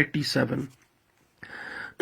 87।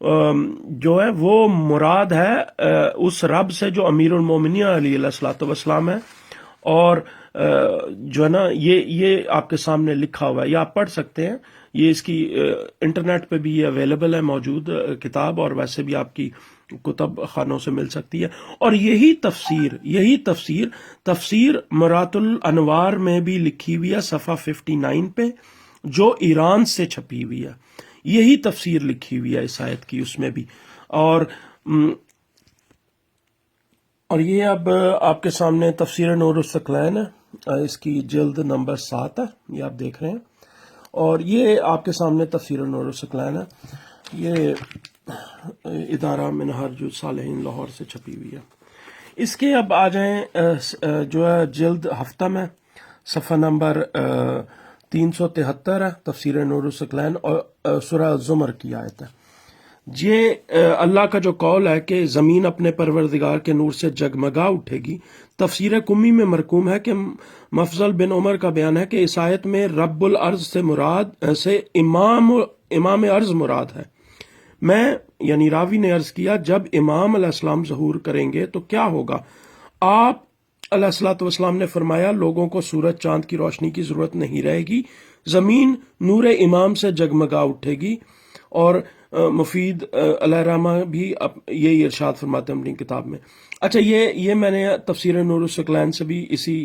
جو ہے وہ مراد ہے اس رب سے جو امیر المومنین علیہ الصلوۃ والسلام ہے، اور جو ہے نا یہ آپ کے سامنے لکھا ہوا ہے، یہ آپ پڑھ سکتے ہیں، یہ اس کی انٹرنیٹ پہ بھی یہ اویلیبل ہے، موجود کتاب، اور ویسے بھی آپ کی کتب خانوں سے مل سکتی ہے۔ اور یہی تفسیر تفسیر مرات الانوار میں بھی لکھی ہوئی ہے، صفحہ 59 پہ، جو ایران سے چھپی ہوئی ہے، یہی تفسیر لکھی ہوئی ہے اس آیت کی اس میں بھی۔ اور یہ اب آپ کے سامنے تفسیر نور الثقلین ہے، اس کی جلد نمبر 7 ہے، یہ آپ دیکھ رہے ہیں، اور یہ آپ کے سامنے تفسیر نور الثقلین ہے، یہ ادارہ منہاج الصالحین لاہور سے چھپی ہوئی ہے۔ اس کے اب آ جائیں جو ہے جلد ہفتہ میں، صفحہ نمبر 373 ہے، تفسیر نور الثقلین، اور سورہ زمر کی آیت ہے۔ یہ اللہ کا جو قول ہے کہ زمین اپنے پروردگار کے نور سے جگمگا اٹھے گی، تفسیر کمی میں مرقوم ہے کہ مفضل بن عمر کا بیان ہے کہ اس آیت میں رب الارض سے امام ارض مراد ہے۔ میں یعنی راوی نے عرض کیا، جب امام علیہ السلام ظہور کریں گے تو کیا ہوگا؟ آپ علیہ الصلوۃ والسلام نے فرمایا، لوگوں کو سورج چاند کی روشنی کی ضرورت نہیں رہے گی، زمین نور امام سے جگمگا اٹھے گی۔ اور مفید علیہ رحمہ بھی یہی ارشاد فرماتے ہیں اپنی کتاب میں۔ اچھا، یہ میں نے تفسیر نور الثقلین سے بھی اسی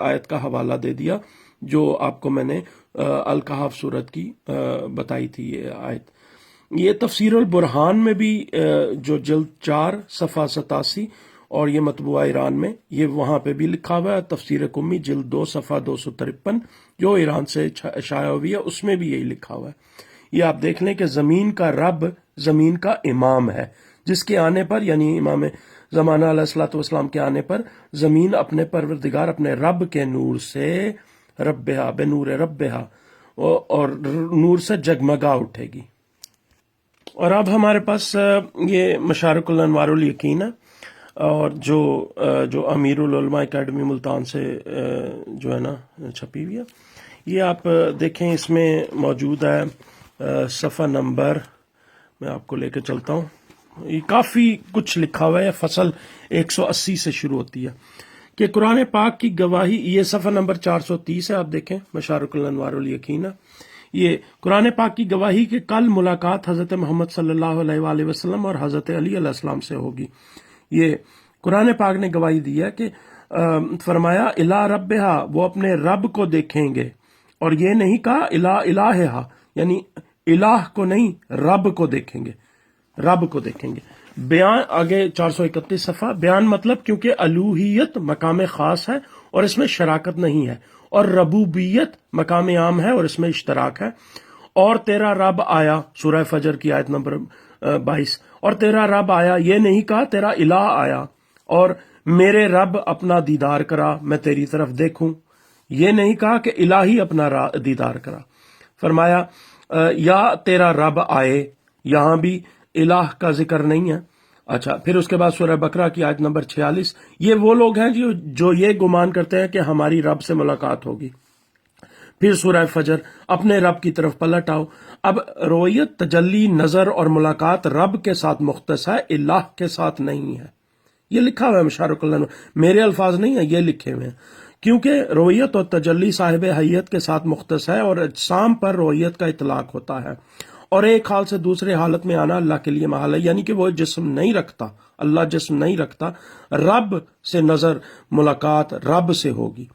آیت کا حوالہ دے دیا جو آپ کو میں نے الکہف سورت کی بتائی تھی یہ آیت۔ یہ تفسیر البرہان میں بھی جو جلد 4 صفحہ 87 اور یہ مطبوعہ ایران میں، یہ وہاں پہ بھی لکھا ہوا ہے۔ تفسیر کمی جلد 2 صفحہ 253 جو ایران سے شائع ہوئی ہے، اس میں بھی یہی لکھا ہوا ہے۔ یہ آپ دیکھ لیں کہ زمین کا رب زمین کا امام ہے، جس کے آنے پر یعنی امام زمانہ علیہ الصلوۃ والسلام کے آنے پر زمین اپنے پروردگار اپنے رب کے نور سے ربہا بنور ربہا اور نور سے جگمگا اٹھے گی۔ اور اب ہمارے پاس یہ مشارق الانوار الیقین ہے، اور جو امیر العلماء اکیڈمی ملتان سے جو ہے نا چھپی ہوئی ہے، یہ آپ دیکھیں، اس میں موجود ہے صفحہ نمبر، میں آپ کو لے کے چلتا ہوں، یہ کافی کچھ لکھا ہوا ہے، فصل 180 سے شروع ہوتی ہے کہ قرآن پاک کی گواہی، یہ صفحہ نمبر 430 ہے، آپ دیکھیں، مشارق الانوار الیقین ہے۔ یہ قرآن پاک کی گواہی کہ کل ملاقات حضرت محمد صلی اللہ علیہ وآلہ وسلم اور حضرت علی علیہ السلام سے ہوگی۔ یہ قرآن پاک نے گواہی دی ہے کہ فرمایا الا ربہا، وہ اپنے رب کو دیکھیں گے، اور یہ نہیں کہا الا الہہا، یعنی الہ کو نہیں، رب کو دیکھیں گے، رب کو دیکھیں گے۔ بیان آگے 431 صفحہ، بیان مطلب کیونکہ الوہیت مقام خاص ہے اور اس میں شراکت نہیں ہے، اور ربوبیت مقام عام ہے اور اس میں اشتراک ہے۔ اور تیرا رب آیا، سورہ فجر کی آیت نمبر 22، اور تیرا رب آیا، یہ نہیں کہا تیرا الہ آیا، اور میرے رب اپنا دیدار کرا، میں تیری طرف دیکھوں، یہ نہیں کہا کہ الہی اپنا دیدار کرا۔ فرمایا یا تیرا رب آئے، یہاں بھی الہ کا ذکر نہیں ہے۔ اچھا، پھر اس کے بعد سورہ بقرہ کی آیت نمبر 46، یہ وہ لوگ ہیں جو یہ گمان کرتے ہیں کہ ہماری رب سے ملاقات ہوگی۔ پھر سورہ فجر، اپنے رب کی طرف پلٹ آؤ۔ اب رویت، تجلی، نظر اور ملاقات رب کے ساتھ مختص ہے، الہ کے ساتھ نہیں ہے۔ یہ لکھا ہوا ہے مشارق الانوار، میرے الفاظ نہیں ہیں، یہ لکھے ہوئے ہیں، کیونکہ رویت اور تجلی صاحب حیت کے ساتھ مختص ہے اور اجسام پر رویت کا اطلاق ہوتا ہے، اور ایک حال سے دوسرے حالت میں آنا اللہ کے لیے محال ہے، یعنی کہ وہ جسم نہیں رکھتا، اللہ جسم نہیں رکھتا، رب سے نظر ملاقات رب سے ہوگی۔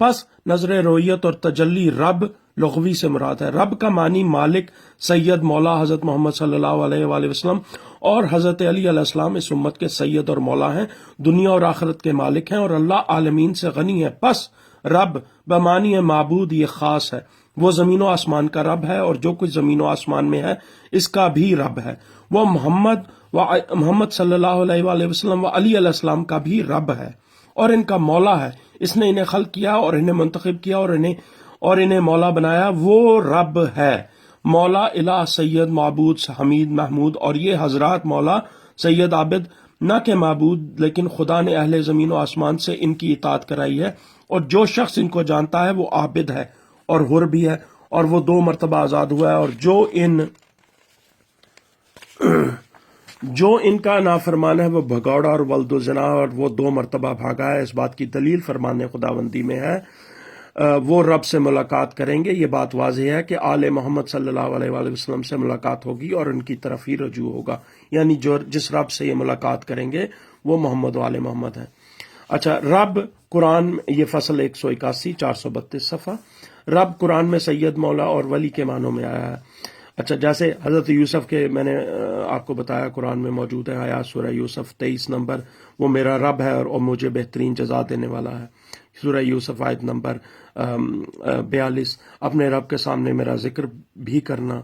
پس نظر رویت اور تجلی رب لغوی سے مراد ہے۔ رب کا معنی مالک، سید، مولا حضرت محمد صلی اللہ علیہ وآلہ وسلم اور حضرت علی علیہ السلام اس امت کے سید اور مولا ہیں، دنیا اور آخرت کے مالک ہیں، اور اللہ عالمین سے غنی ہے۔ پس رب بمعنی معبود یہ خاص ہے، وہ زمین و آسمان کا رب ہے، اور جو کچھ زمین و آسمان میں ہے اس کا بھی رب ہے۔ وہ محمد صلی اللہ علیہ وآلہ وسلم و علی علیہ السلام کا بھی رب ہے اور ان کا مولا ہے۔ اس نے انہیں خلق کیا اور انہیں منتخب کیا اور انہیں مولا بنایا، وہ رب ہے۔ مولا، الہ، سید، معبود، حمید، محمود، اور یہ حضرات مولا، سید، عابد، نہ کہ معبود، لیکن خدا نے اہل زمین و آسمان سے ان کی اطاعت کرائی ہے، اور جو شخص ان کو جانتا ہے وہ عابد ہے اور حر بھی ہے، اور وہ 2 مرتبہ آزاد ہوا ہے، اور جو ان جو ان کا نافرمان ہے وہ بھگوڑا اور ولد و زنا، اور وہ 2 مرتبہ بھاگا ہے، اس بات کی دلیل فرمان خداوندی میں ہے وہ رب سے ملاقات کریں گے۔ یہ بات واضح ہے کہ آل محمد صلی اللہ علیہ وآلہ وسلم سے ملاقات ہوگی اور ان کی طرف ہی رجوع ہوگا، یعنی جس رب سے یہ ملاقات کریں گے وہ محمد و آل محمد ہے۔ اچھا، رب قرآن، یہ فصل 181 432 صفحہ، رب قرآن میں سید، مولا اور ولی کے معنوں میں آیا ہے۔ اچھا، جیسے حضرت یوسف کے میں نے آپ کو بتایا قرآن میں موجود ہے آیات سورہ یوسف 23 نمبر، وہ میرا رب ہے اور مجھے بہترین جزا دینے والا ہے۔ سورہ یوسف آیت نمبر 42، اپنے رب کے سامنے میرا ذکر بھی کرنا۔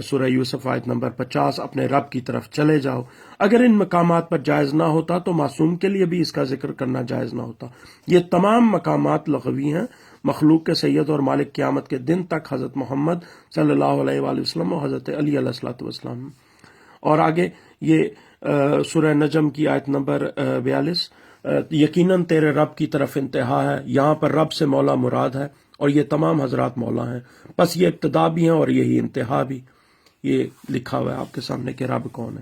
سورہ یوسف آیت نمبر 50، اپنے رب کی طرف چلے جاؤ۔ اگر ان مقامات پر جائز نہ ہوتا تو معصوم کے لیے بھی اس کا ذکر کرنا جائز نہ ہوتا۔ یہ تمام مقامات لغوی ہیں۔ مخلوق کے سید اور مالک قیامت کے دن تک حضرت محمد صلی اللہ علیہ وآلہ وسلم اور حضرت علی علیہ الصلوۃ والسلام۔ اور آگے یہ سورہ نجم کی آیت نمبر 42، یقیناً تیرے رب کی طرف انتہا ہے، یہاں پر رب سے مولا مراد ہے، اور یہ تمام حضرات مولا ہیں، بس یہ ابتدا بھی ہیں اور یہی انتہا بھی۔ یہ لکھا ہوا ہے آپ کے سامنے کہ رب کون ہے۔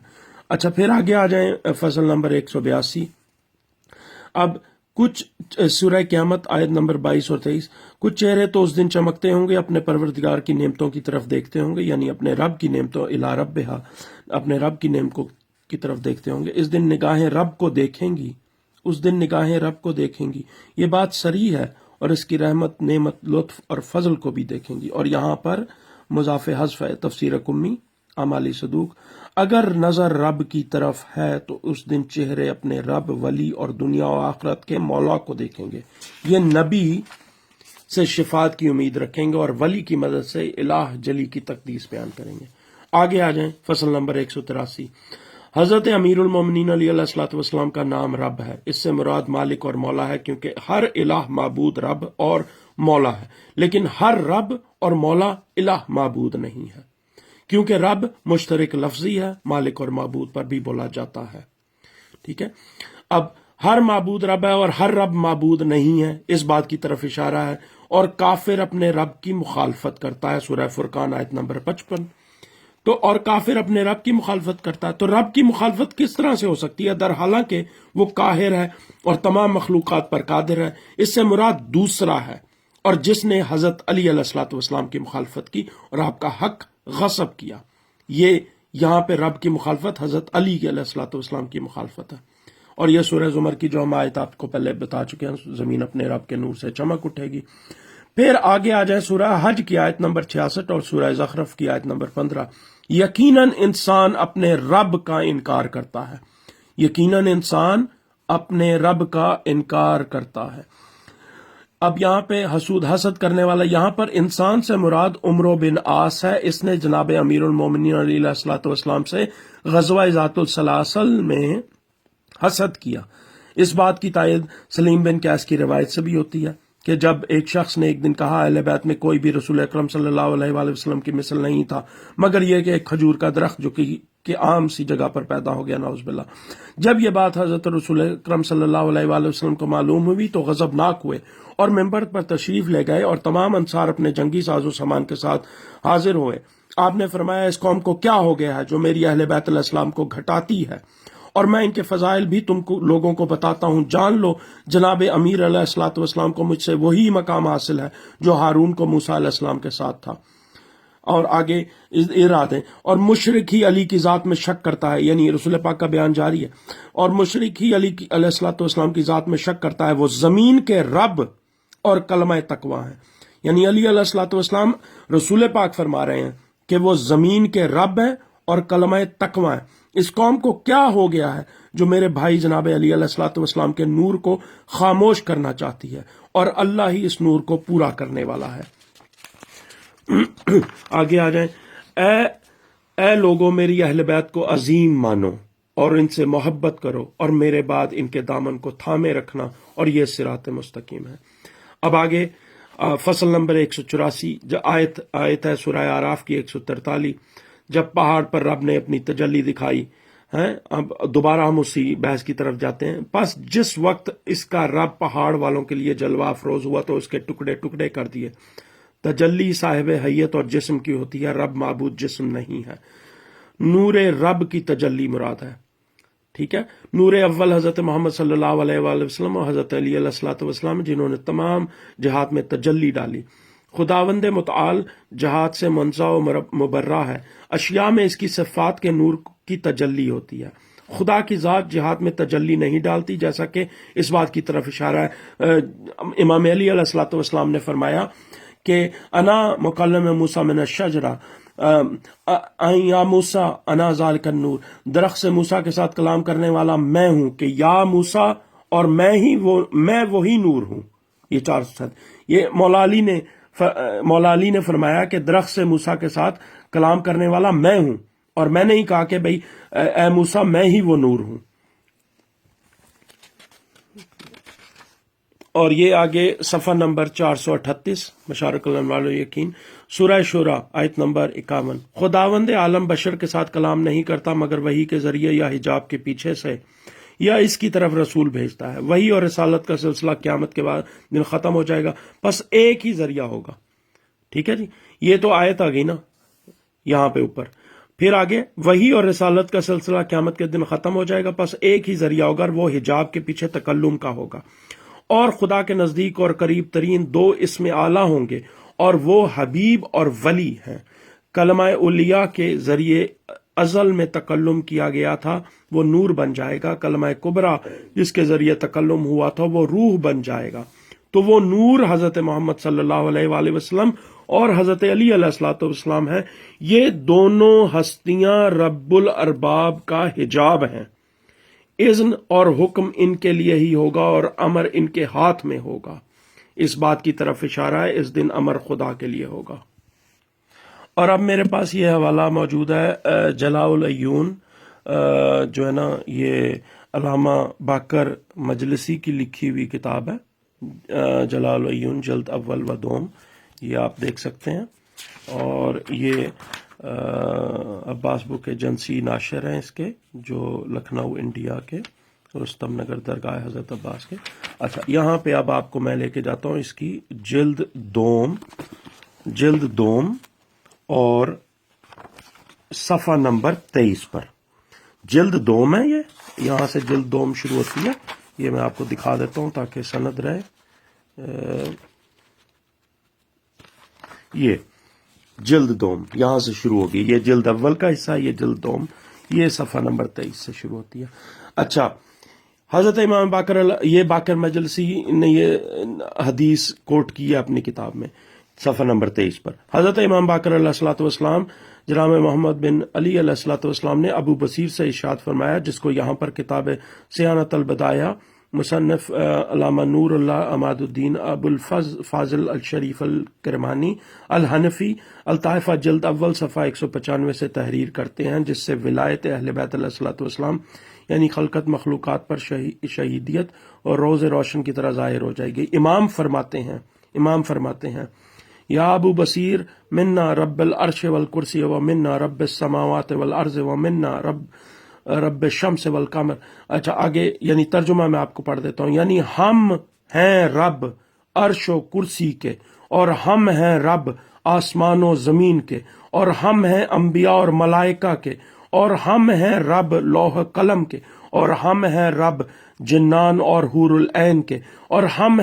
اچھا، پھر آگے آ جائیں فصل نمبر 182۔ اب کچھ سورہ قیامت آیت نمبر 22 اور 23، کچھ چہرے تو اس دن چمکتے ہوں گے، اپنے پروردگار کی نعمتوں کی طرف دیکھتے ہوں گے، یعنی اپنے رب کی نعمتوں، الی ربہا، اپنے رب کی نعمتوں کی طرف دیکھتے ہوں گے۔ اس دن نگاہیں رب کو دیکھیں گی، اس دن نگاہیں رب کو دیکھیں گی، یہ بات صریح ہے، اور اس کی رحمت، نعمت، لطف اور فضل کو بھی دیکھیں گی۔ اور یہاں پر مضاف حذف ہے، تفسیر قمی اعمالی صدوق، اگر نظر رب کی طرف ہے تو اس دن چہرے اپنے رب، ولی اور دنیا و آخرت کے مولا کو دیکھیں گے۔ یہ نبی سے شفاعت کی امید رکھیں گے اور ولی کی مدد سے الہ جلی کی تقدیس بیان کریں گے۔ آگے آ جائیں فصل نمبر 183۔ حضرت امیر المومنین علیہ الصلوۃ والسلام کا نام رب ہے، اس سے مراد مالک اور مولا ہے، کیونکہ ہر الہ معبود رب اور مولا ہے، لیکن ہر رب اور مولا الہ معبود نہیں ہے، کیونکہ رب مشترک لفظی ہے، مالک اور معبود پر بھی بولا جاتا ہے۔ ٹھیک ہے، اب ہر معبود رب ہے اور ہر رب معبود نہیں ہے، اس بات کی طرف اشارہ ہے۔ اور کافر اپنے رب کی مخالفت کرتا ہے، سورہ فرقان آیت نمبر 55۔ تو اور کافر اپنے رب کی مخالفت کرتا ہے، تو رب کی مخالفت کس طرح سے ہو سکتی ہے؟ در حالانکہ وہ قاہر ہے اور تمام مخلوقات پر قادر ہے۔ اس سے مراد دوسرا ہے، اور جس نے حضرت علی علیہ الصلوۃ والسلام کی مخالفت کی اور آپ کا حق غصب کیا، یہ یہاں پہ رب کی مخالفت حضرت علی علیہ الصلوۃ والسلام کی مخالفت ہے۔ اور یہ سورہ زمر کی جو ہم آیت آپ کو پہلے بتا چکے ہیں، زمین اپنے رب کے نور سے چمک اٹھے گی۔ پھر آگے آ جائیں سورہ حج کی آیت نمبر 66 اور سورہ زخرف کی آیت نمبر 15۔ یقیناً انسان اپنے رب کا انکار کرتا ہے، یقیناً انسان اپنے رب کا انکار کرتا ہے۔ اب یہاں پہ حسد کرنے والا، یہاں پر انسان سے مراد عمرو بن عاص ہے، اس نے جناب امیر المومنین علیہ الصلوۃ والسلام سے غزوہ ذات السلاسل میں حسد کیا۔ اس بات کی تائید سلیم بن قیس کی روایت سے بھی ہوتی ہے کہ جب ایک شخص نے ایک دن کہا، اہل بیت میں کوئی بھی رسول اکرم صلی اللہ علیہ وآلہ وسلم کی مثل نہیں تھا مگر یہ کہ ایک کھجور کا درخت جو کہ عام سی جگہ پر پیدا ہو گیا، نعوذ باللہ۔ جب یہ بات حضرت رسول اکرم صلی اللہ علیہ وآلہ وسلم کو معلوم ہوئی تو غضبناک ہوئے اور منبر پر تشریف لے گئے، اور تمام انصار اپنے جنگی ساز و سامان کے ساتھ حاضر ہوئے۔ آپ نے فرمایا، اس قوم کو کیا ہو گیا ہے جو میری اہل بیت علیہ السلام کو گھٹاتی ہے، اور میں ان کے فضائل بھی تم کو لوگوں کو بتاتا ہوں۔ جان لو جناب امیر علیہ الصلوۃ والسلام کو مجھ سے وہی مقام حاصل ہے جو ہارون کو موسیٰ علیہ السلام کے ساتھ تھا۔ اور آگے ارادے، اور مشرک ہی علی کی ذات میں شک کرتا ہے، یعنی رسول پاک کا بیان جاری ہے، اور مشرک ہی علی علیہ الصلوۃ والسلام کی ذات میں شک کرتا ہے، وہ زمین کے رب اور کلمہ تقویٰ ہیں۔ یعنی علی علیہ الصلوۃ والسلام رسول پاک فرما رہے ہیں کہ وہ زمین کے رب ہیں اور کلمہ تقویٰ ہیں۔ اس قوم کو کیا ہو گیا ہے جو میرے بھائی جناب علی علیہ الصلوۃ والسلام کے نور کو خاموش کرنا چاہتی ہے، اور اللہ ہی اس نور کو پورا کرنے والا ہے۔ آگے آ جائیں، اے لوگوں، میری اہل بیت کو عظیم مانو اور ان سے محبت کرو، اور میرے بعد ان کے دامن کو تھامے رکھنا، اور یہ صراط مستقیم ہے۔ اب آگے فصل نمبر 184 جو آیت ہے سورہ اعراف کی 143، جب پہاڑ پر رب نے اپنی تجلی دکھائی ہے۔ اب دوبارہ ہم اسی بحث کی طرف جاتے ہیں۔ بس جس وقت اس کا رب پہاڑ والوں کے لیے جلوہ افروز ہوا تو اس کے ٹکڑے ٹکڑے کر دیے۔ تجلی صاحب حیت اور جسم کی ہوتی ہے، رب معبود جسم نہیں ہے۔ نور رب کی تجلی مراد ہے. ٹھیک ہے. نور اول حضرت محمد صلی اللہ علیہ وآلہ وسلم اور حضرت علی علیہ الصلوۃ والسلام جنہوں نے تمام جہات میں تجلی ڈالی. خداوند متعال جہات سے منزہ و مبرہ ہے. اشیاء میں اس کی صفات کے نور کی تجلی ہوتی ہے. خدا کی ذات جہات میں تجلی نہیں ڈالتی، جیسا کہ اس بات کی طرف اشارہ ہے. امام علی علیہ الصلوۃ والسلام نے فرمایا کہ انا مکلم موسیٰ من الشجرہ یا موسیٰ انا ذالک النور، درخت سے موسیٰ کے ساتھ کلام کرنے والا میں ہوں کہ یا موسیٰ، اور میں وہی نور ہوں. یہ 400. یہ مولا علی نے فرمایا کہ درخت سے موسیٰ کے ساتھ کلام کرنے والا میں ہوں، اور میں نے ہی کہا کہ بھئی اے موسیٰ میں ہی وہ نور ہوں. اور یہ آگے صفحہ نمبر 438 مشارق الانوار یقین، سورہ شورى آیت نمبر 51. خداوند عالم بشر کے ساتھ کلام نہیں کرتا مگر وحی کے ذریعے یا حجاب کے پیچھے سے یا اس کی طرف رسول بھیجتا ہے. وحی اور رسالت کا سلسلہ قیامت کے بعد دن ختم ہو جائے گا، پس ایک ہی ذریعہ ہوگا. ٹھیک ہے جی، یہ تو آیت آ گئی نا یہاں پہ اوپر. پھر آگے وحی اور رسالت کا سلسلہ قیامت کے دن ختم ہو جائے گا، پس ایک ہی ذریعہ ہوگا، وہ حجاب کے پیچھے تکلم کا ہوگا. اور خدا کے نزدیک اور قریب ترین 2 اسم اعلیٰ ہوں گے، اور وہ حبیب اور ولی ہیں. کلمہ اولیاء کے ذریعے ازل میں تکلم کیا گیا تھا وہ نور بن جائے گا. کلمہ کبریٰ جس کے ذریعے تکلم ہوا تھا وہ روح بن جائے گا. تو وہ نور حضرت محمد صلی اللہ علیہ وآلہ وسلم اور حضرت علی علیہ الصلوۃ والسلام ہیں. یہ دونوں ہستیاں رب الارباب کا حجاب ہیں. اذن اور حکم ان کے لیے ہی ہوگا اور امر ان کے ہاتھ میں ہوگا. اس بات کی طرف اشارہ ہے اس دن امر خدا کے لیے ہوگا. اور اب میرے پاس یہ حوالہ موجود ہے جلاء العیون، جو ہے نا یہ علامہ باقر مجلسی کی لکھی ہوئی کتاب ہے، جلاء العیون جلد اول و دوم. یہ آپ دیکھ سکتے ہیں. اور یہ عباس بک ایجنسی ناشر ہیں اس کے، جو لکھنؤ انڈیا کے رستم نگر درگاہ حضرت عباس کے. اچھا، یہاں پہ اب آپ کو میں لے کے جاتا ہوں اس کی جلد دوم اور صفحہ نمبر 23 پر. جلد دوم ہے، یہ یہاں سے جلد دوم شروع ہوتی ہے. یہ میں آپ کو دکھا دیتا ہوں تاکہ سند رہے. یہ جلد دوم یہاں سے شروع ہوگی. یہ جلد اول کا حصہ، یہ جلد دوم، یہ صفحہ نمبر 23 سے شروع ہوتی ہے. اچھا، حضرت امام باقر، یہ باقر مجلسی نے یہ حدیث کوٹ کی ہے اپنی کتاب میں صفحہ نمبر 23 پر. حضرت امام باقر علیہ الصلوۃ والسلام جناب محمد بن علی علیہ الصلوۃ والسلام نے ابو بصیر سے ارشاد فرمایا، جس کو یہاں پر کتاب صیانت البدایہ مصنف علامہ نور اللہ عماد الدین ابو الفاضل الشریف الکرمانی الحنفی الطائفہ جلد اول صفحہ 195 سے تحریر کرتے ہیں، جس سے ولایت اہل بیت علیہ الصلوۃ والسلام یعنی خلقت مخلوقات پر شہیدیت اور روز روشن کی طرح ظاہر ہو جائے گی. امام فرماتے ہیں یا ابو بصیر، منا رب العرش والکرسی ومنا رب السماوات والارض ومنا رب الشمس والقمر. اچھا، آگے یعنی ترجمہ میں آپ کو پڑھ دیتا ہوں. یعنی ہم ہیں رب عرش و کرسی کے، اور ہم ہیں رب آسمان و زمین کے، اور ہم ہیں انبیاء اور ملائکہ کے، اور ہم ہیں رب لوح قلم کے، اور ہم ہیں رب جنان اور حور العین کے، اور ہم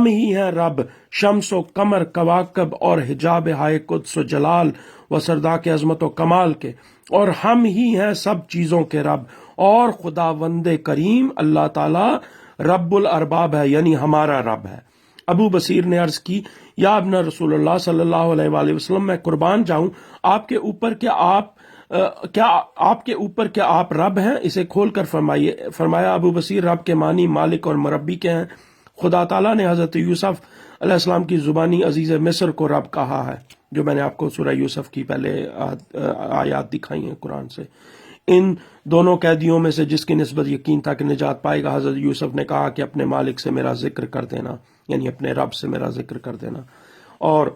ہی ہیں رب شمس و قمر کواکب اور حجاب ہائے قدس و جلال و سرداک عظمت و کمال کے، اور ہم ہی ہیں سب چیزوں کے رب. اور خداوند کریم اللہ تعالی رب الارباب ہے، یعنی ہمارا رب ہے. ابو بصیر نے عرض کی، یا ابن رسول اللہ صلی اللہ علیہ وآلہ وسلم، میں قربان جاؤں، آپ کے اوپر کیا آپ رب ہیں؟ اسے کھول کر فرمائیے. فرمایا ابو بصیر، رب کے معنی مالک اور مربی کے ہیں. خدا تعالیٰ نے حضرت یوسف علیہ السلام کی زبانی عزیز مصر کو رب کہا ہے، جو میں نے آپ کو سورہ یوسف کی پہلے آیات دکھائی ہیں قرآن سے. ان دونوں قیدیوں میں سے جس کی نسبت یقین تھا کہ نجات پائے گا، حضرت یوسف نے کہا کہ اپنے مالک سے میرا ذکر کر دینا، یعنی اپنے رب سے میرا ذکر کر دینا. اور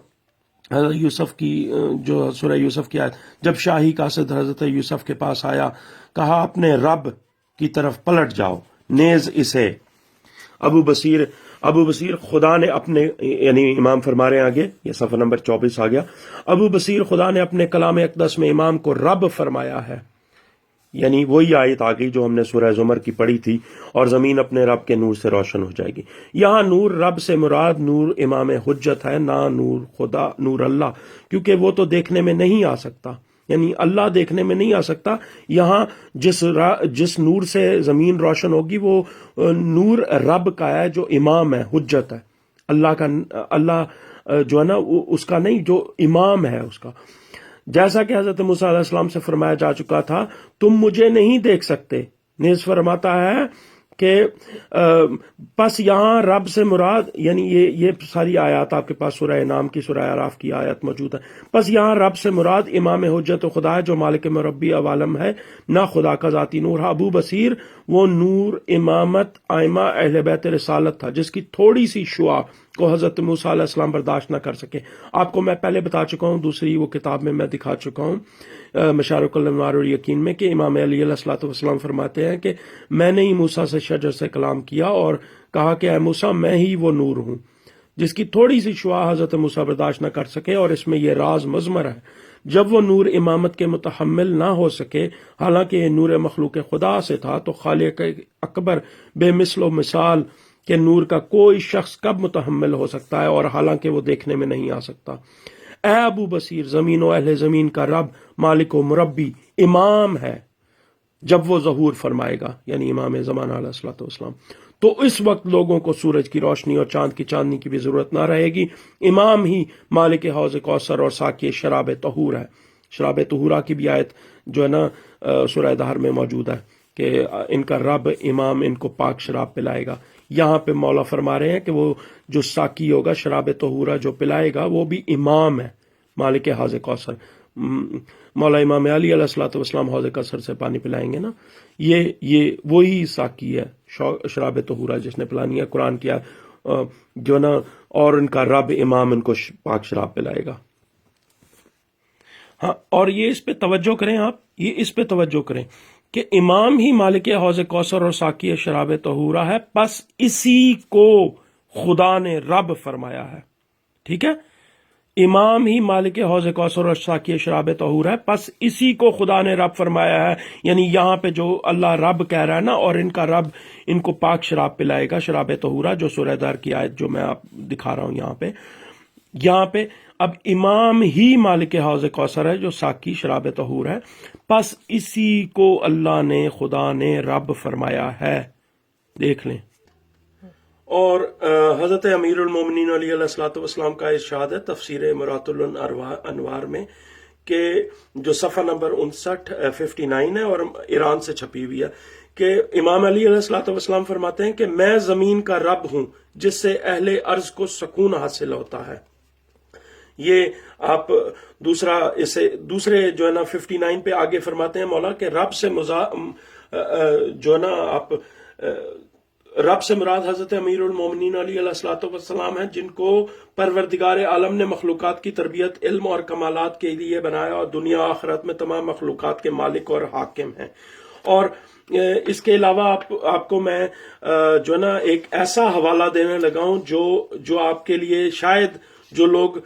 حضرت یوسف کی جو سورہ یوسف کی آیت، جب شاہی قاصد حضرت یوسف کے پاس آیا، کہا اپنے رب کی طرف پلٹ جاؤ، نیز اسے ابو بصیر خدا نے اپنے، یعنی امام فرما رہے ہیں آگے، یہ صفحہ نمبر 24 آ گیا، ابو بصیر خدا نے اپنے کلام اقدس میں امام کو رب فرمایا ہے، یعنی وہی آیت آ گئی جو ہم نے سورہ زمر کی پڑھی تھی، اور زمین اپنے رب کے نور سے روشن ہو جائے گی۔ یہاں نور رب سے مراد نور امام حجت ہے، نہ نور خدا، نور اللہ، کیونکہ وہ تو دیکھنے میں نہیں آ سکتا، یعنی اللہ دیکھنے میں نہیں آ سکتا۔ یہاں جس نور سے زمین روشن ہوگی وہ نور رب کا ہے جو امام ہے، حجت ہے، اللہ جو ہے نا اس کا نہیں، جو امام ہے اس کا، جیسا کہ حضرت موسیٰ علیہ السلام سے فرمایا جا چکا تھا، تم مجھے نہیں دیکھ سکتے۔ نیز فرماتا ہے کہ پس یہاں رب سے مراد، یعنی یہ ساری آیات آپ کے پاس سورہ انعام کی، سورہ اعراف کی آیت موجود ہے، پس یہاں رب سے مراد امام حجت و خدا ہے جو مالک مربی عوالم ہے، نہ خدا کا ذاتی نور۔ ابو بصیر وہ نور امامت آئمہ اہل بیت رسالت تھا جس کی تھوڑی سی شعاع کو حضرت موسیٰ علیہ السلام برداشت نہ کر سکے۔ آپ کو میں پہلے بتا چکا ہوں، دوسری وہ کتاب میں دکھا چکا ہوں، مشارق الانوار اور یقین میں، کہ امام علی علیہ الصلوۃ والسلام فرماتے ہیں کہ میں نے ہی موسیٰ سے شجر سے کلام کیا اور کہا کہ اے موسیٰ میں ہی وہ نور ہوں جس کی تھوڑی سی شعاع حضرت موسیٰ برداشت نہ کر سکے، اور اس میں یہ راز مضمر ہے، جب وہ نور امامت کے متحمل نہ ہو سکے، حالانکہ یہ نور مخلوق خدا سے تھا، تو خالق اکبر بے مثل و مثال کہ نور کا کوئی شخص کب متحمل ہو سکتا ہے، اور حالانکہ وہ دیکھنے میں نہیں آ سکتا۔ اے ابو بصیر، زمین و اہل زمین کا رب، مالک و مربی، امام ہے جب وہ ظہور فرمائے گا، یعنی امام زمانہ علیہ الصلوۃ والسلام، تو اس وقت لوگوں کو سورج کی روشنی اور چاند کی چاندنی کی بھی ضرورت نہ رہے گی۔ امام ہی مالک حوض کوثر اور ساقی شراب طہور ہے۔ شراب طہورہ کی بھی آیت جو ہے نا سورہ دہر میں موجود ہے کہ ان کا رب امام ان کو پاک شراب پلائے گا۔ یہاں پہ مولا فرما رہے ہیں کہ وہ جو ساقی ہوگا، شراب طہورہ جو پلائے گا، وہ بھی امام ہے، مالک حوض کوثر۔ مولا امام علی علیہ الصلوۃ والسلام حوض کوثر سے پانی پلائیں گے نا، یہ وہی ساقی ہے، شراب طہورہ جس نے پلانی ہے، قرآن کیا جو نا، اور ان کا رب امام ان کو پاک شراب پلائے گا۔ ہاں، اور یہ اس پہ توجہ کریں، آپ یہ اس پہ توجہ کریں کہ امام ہی مالک حوض کوثر اور ساقی شراب طہورہ ہے، پس اسی کو خدا نے رب فرمایا ہے۔ ٹھیک ہے، امام ہی مالک حوض کوثر اور ساقی شراب طہور ہے، پس اسی کو خدا نے رب فرمایا ہے۔ یعنی یہاں پہ جو اللہ رب کہہ رہا ہے نا، اور ان کا رب ان کو پاک شراب پلائے گا، شراب طہورہ، جو سورہ دہر کی آیت جو میں آپ دکھا رہا ہوں یہاں پہ اب امام ہی مالک حوض کوثر ہے جو ساقی شراب طہور ہے، پس اسی کو اللہ نے، خدا نے رب فرمایا ہے۔ دیکھ لیں۔ اور حضرت امیر المومنین علیہ الصلوۃ والسلام کا ارشاد ہے تفسیر مرات الانوار میں، کہ جو صفحہ نمبر 59 ہے اور ایران سے چھپی ہوئی ہے، کہ امام علی علیہ الصلوۃ والسلام فرماتے ہیں کہ میں زمین کا رب ہوں جس سے اہل ارض کو سکون حاصل ہوتا ہے۔ یہ آپ دوسرے جو ہے نا 59 پہ آگے فرماتے ہیں مولا کہ رب سے جو ہے نا آپ رب سے مراد حضرت امیر المومنین علیہ الصلوۃ والسلام ہیں، جن کو پروردگار عالم نے مخلوقات کی تربیت، علم اور کمالات کے لیے بنایا، اور دنیا آخرت میں تمام مخلوقات کے مالک اور حاکم ہیں۔ اور اس کے علاوہ آپ کو میں جو ہے نا ایک ایسا حوالہ دینے لگا ہوں جو آپ کے لیے شاید جو لوگ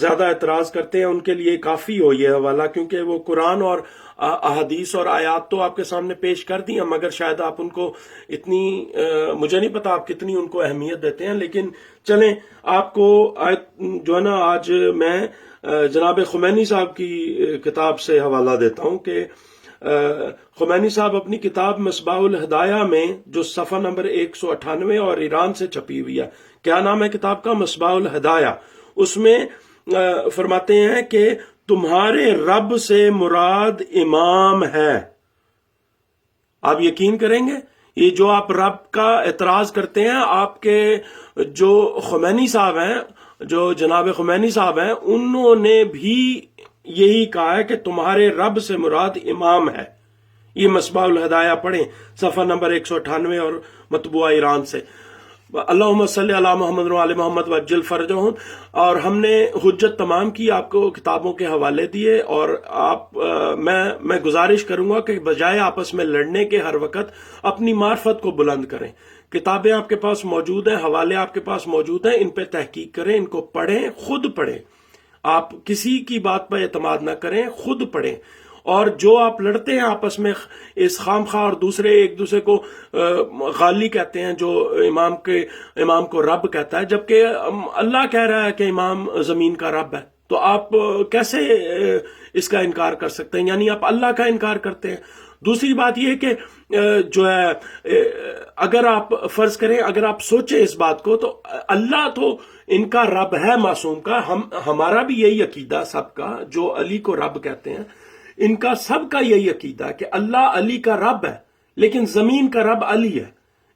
زیادہ اعتراض کرتے ہیں ان کے لیے کافی ہو یہ حوالہ، کیونکہ وہ قرآن اور احادیث اور آیات تو آپ کے سامنے پیش کر دی ہیں، مگر شاید آپ ان کو اتنی مجھے نہیں پتا آپ کتنی ان کو اہمیت دیتے ہیں، لیکن چلیں آپ کو جو ہے نا آج میں جناب خمینی صاحب کی کتاب سے حوالہ دیتا ہوں کہ خمینی صاحب اپنی کتاب مصباح الہدایہ میں جو صفحہ نمبر 198 اور ایران سے چھپی ہوئی ہے، کیا نام ہے کتاب کا؟ مصباح الہدایہ۔ اس میں فرماتے ہیں کہ تمہارے رب سے مراد امام ہے۔ آپ یقین کریں گے، یہ جو آپ رب کا اعتراض کرتے ہیں، آپ کے جو خمینی صاحب ہیں، جو جناب خمینی صاحب ہیں، انہوں نے بھی یہی کہا ہے کہ تمہارے رب سے مراد امام ہے۔ یہ مصباح الہدایہ پڑھیں، صفحہ نمبر 198 اور مطبوعہ ایران سے۔ اللہم صلی علی محمد و علی محمد وعجل فرجہم. اور ہم نے حجت تمام کی، آپ کو کتابوں کے حوالے دیے، اور آپ میں گزارش کروں گا کہ بجائے آپس میں لڑنے کے ہر وقت اپنی معرفت کو بلند کریں. کتابیں آپ کے پاس موجود ہیں، حوالے آپ کے پاس موجود ہیں، ان پہ تحقیق کریں، ان کو پڑھیں، خود پڑھیں. آپ کسی کی بات پر اعتماد نہ کریں، خود پڑھیں. اور جو آپ لڑتے ہیں آپس میں اس خام خواہ، اور دوسرے ایک دوسرے کو غالی کہتے ہیں، جو امام کو رب کہتا ہے، جبکہ اللہ کہہ رہا ہے کہ امام زمین کا رب ہے. تو آپ کیسے اس کا انکار کر سکتے ہیں؟ یعنی آپ اللہ کا انکار کرتے ہیں. دوسری بات یہ کہ جو ہے اگر آپ فرض کریں، اگر آپ سوچیں اس بات کو، تو اللہ تو ان کا رب ہے معصوم کا. ہمارا بھی یہی عقیدہ سب کا، جو علی کو رب کہتے ہیں، ان کا سب کا یہی عقیدہ ہے کہ اللہ علی کا رب ہے، لیکن زمین کا رب علی ہے.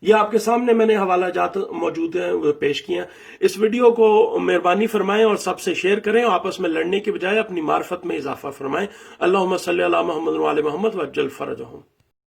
یہ آپ کے سامنے میں نے حوالہ جات موجود ہیں، وہ پیش کیے ہیں. اس ویڈیو کو مہربانی فرمائیں اور سب سے شیئر کریں، آپس میں لڑنے کے بجائے اپنی معرفت میں اضافہ فرمائیں. اللہم صلی علی محمد و علی محمد وعجل فرجہم.